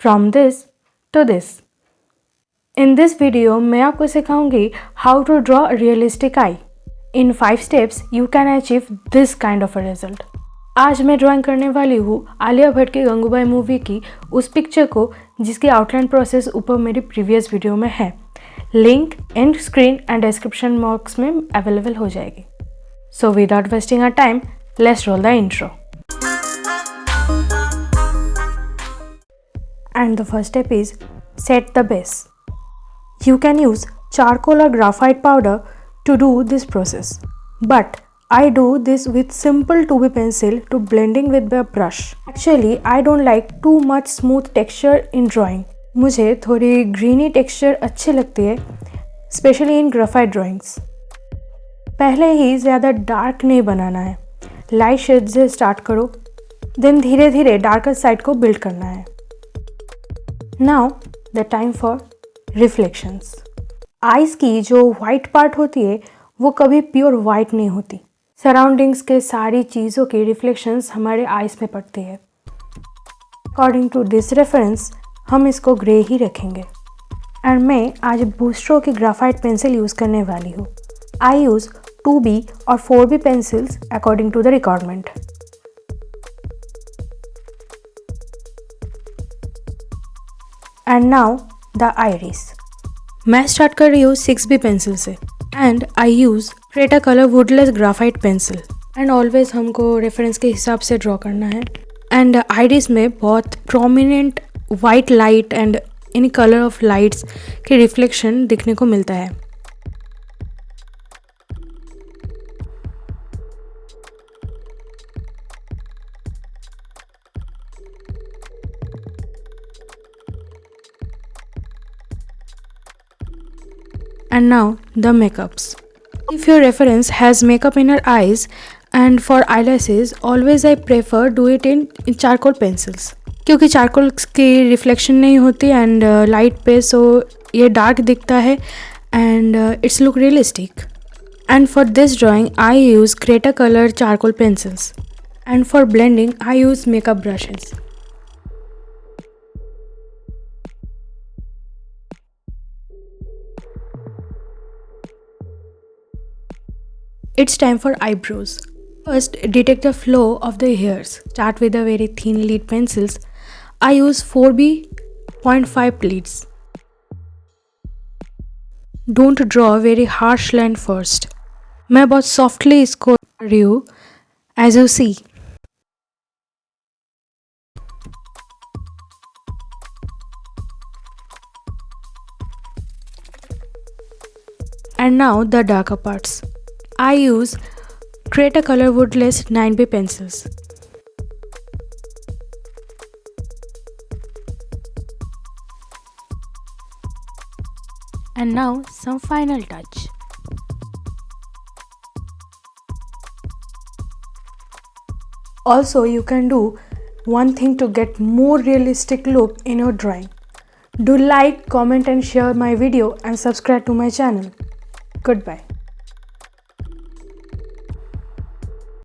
From this to this. In this video मैं आपको सिखाऊंगी how to draw a realistic eye. In 5 steps you can achieve this kind of a result. आज मैं drawing करने वाली हूँ आलिया भट्ट की गंगूबाई मूवी की उस पिक्चर को जिसकी आउटलाइन प्रोसेस ऊपर मेरी प्रीवियस वीडियो में है. Link end screen and description box में अवेलेबल हो जाएगी. So without wasting our time let's roll the intro. And the first step is set the base. You can use charcoal or graphite powder to do this process, but I do this with simple 2B pencil to blending with the brush. Actually, I don't like too much smooth texture in drawing. मुझे थोड़ी greeny texture अच्छी लगती है, especially in graphite drawings. पहले ही ज़्यादा dark नहीं बनाना है. Light shades से start करो, then धीरे धीरे darker side को build करना है. Now the time for reflections. Eyes की जो white part होती है वो कभी pure white नहीं होती. Surroundings के सारी चीज़ों की reflections हमारे eyes में पड़ती है. According to this reference हम इसको grey ही रखेंगे. और मैं आज बूस्ट्रो की graphite pencil यूज़ करने वाली हूँ. I use 2B और 4B pencils according to the requirement. And now the iris. मैं स्टार्ट कर रही हूँ 6B पेंसिल से and I use Cretacolor woodless graphite pencil and always हमको रेफरेंस के हिसाब से ड्रॉ करना है. एंड आयरिस में बहुत prominent white light and in colour of lights के रिफ्लेक्शन दिखने को मिलता है. And now the makeups. If your reference has makeup in your eyes and for eyelashes, always I prefer do it in charcoal pencils. क्योंकि charcoal की reflection नहीं होती and light पे so ये dark दिखता है and it's look realistic. And for this drawing I use Creta color charcoal pencils and for blending I use makeup brushes. It's time for eyebrows. First, detect the flow of the hairs. Start with the very thin lead pencils. I use 4B 0.5 pleats. Don't draw very harsh line first. मैं बहुत softly इसको कर रही हूँ, as you see. And now the darker parts. I use Creta color woodless 9B pencils. And now some final touch. Also you can do one thing to get more realistic look in your drawing. Do like, comment and share my video and subscribe to my channel. Goodbye.